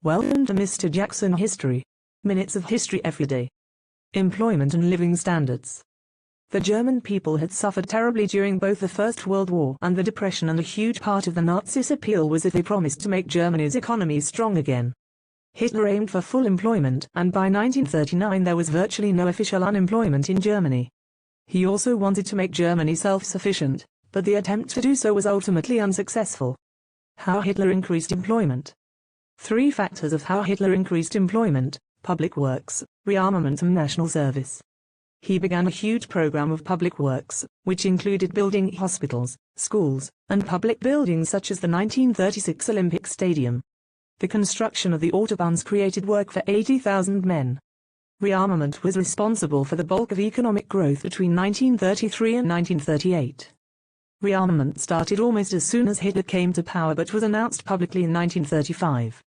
Welcome to Mr. Jackson History. Minutes of history every day. Employment and living standards. The German people had suffered terribly during both the First World War and the Depression, and a huge part of the Nazis' appeal was that they promised to make Germany's economy strong again. Hitler aimed for full employment, and by 1939 there was virtually no official unemployment in Germany. He also wanted to make Germany self-sufficient, but the attempt to do so was ultimately unsuccessful. How Hitler increased employment. 3 factors of how Hitler increased employment: public works, rearmament and national service. He began a huge program of public works, which included building hospitals, schools, and public buildings such as the 1936 Olympic Stadium. The construction of the autobahns created work for 80,000 men. Rearmament was responsible for the bulk of economic growth between 1933 and 1938. Rearmament started almost as soon as Hitler came to power, but was announced publicly in 1935.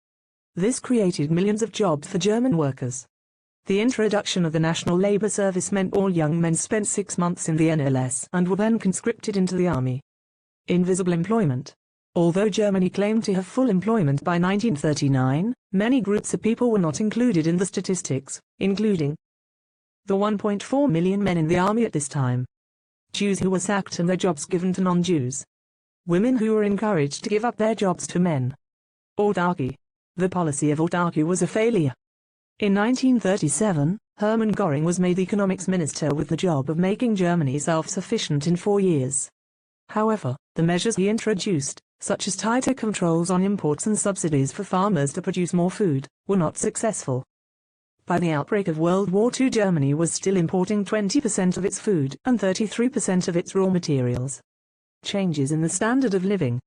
This created millions of jobs for German workers. The introduction of the National Labor Service meant all young men spent 6 months in the NLS and were then conscripted into the army. Invisible employment. Although Germany claimed to have full employment by 1939, many groups of people were not included in the statistics, including the 1.4 million men in the army at this time, Jews who were sacked and their jobs given to non-Jews, women who were encouraged to give up their jobs to men. Autarky. The policy of autarky was a failure. In 1937, Hermann Göring was made economics minister with the job of making Germany self-sufficient in 4 years. However, the measures he introduced, such as tighter controls on imports and subsidies for farmers to produce more food, were not successful. By the outbreak of World War II, Germany was still importing 20% of its food and 33% of its raw materials. Changes in the standard of living.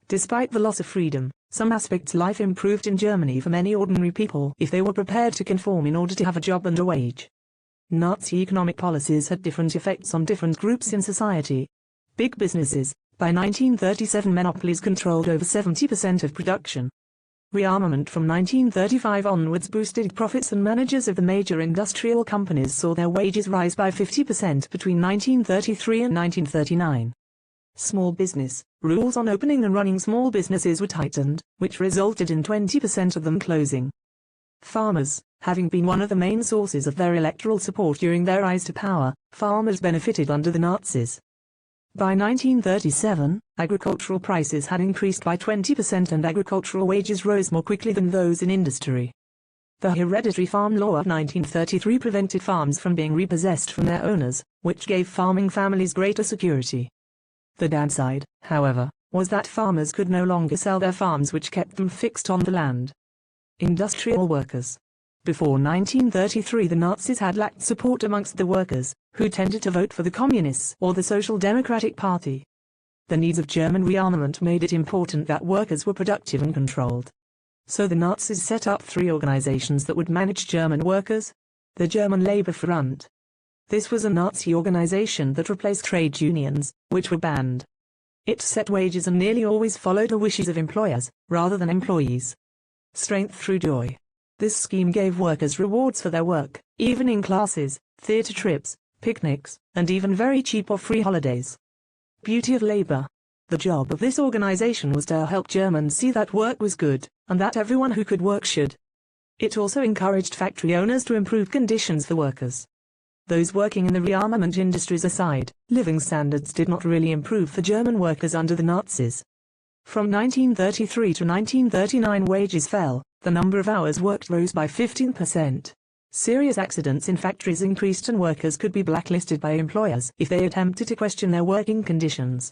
Despite the loss of freedom, some aspects of life improved in Germany for many ordinary people if they were prepared to conform in order to have a job and a wage. Nazi economic policies had different effects on different groups in society. Big businesses. By 1937, monopolies controlled over 70% of production. Rearmament from 1935 onwards boosted profits, and managers of the major industrial companies saw their wages rise by 50% between 1933 and 1939. Small business. Rules on opening and running small businesses were tightened, which resulted in 20% of them closing. Farmers. Having been one of the main sources of their electoral support during their rise to power, farmers benefited under the Nazis. By 1937, agricultural prices had increased by 20% and agricultural wages rose more quickly than those in industry. The Hereditary Farm Law of 1933 prevented farms from being repossessed from their owners, which gave farming families greater security. The downside, however, was that farmers could no longer sell their farms, which kept them fixed on the land. Industrial workers. Before 1933, the Nazis had lacked support amongst the workers, who tended to vote for the Communists or the Social Democratic Party. The needs of German rearmament made it important that workers were productive and controlled. So the Nazis set up 3 organizations that would manage German workers. The German Labor Front. This was a Nazi organization that replaced trade unions, which were banned. It set wages and nearly always followed the wishes of employers, rather than employees. Strength through joy. This scheme gave workers rewards for their work, evening classes, theater trips, picnics, and even very cheap or free holidays. Beauty of labor. The job of this organization was to help Germans see that work was good, and that everyone who could work should. It also encouraged factory owners to improve conditions for workers. Those working in the rearmament industries aside, living standards did not really improve for German workers under the Nazis. From 1933 to 1939, wages fell, the number of hours worked rose by 15%. Serious accidents in factories increased, and workers could be blacklisted by employers if they attempted to question their working conditions.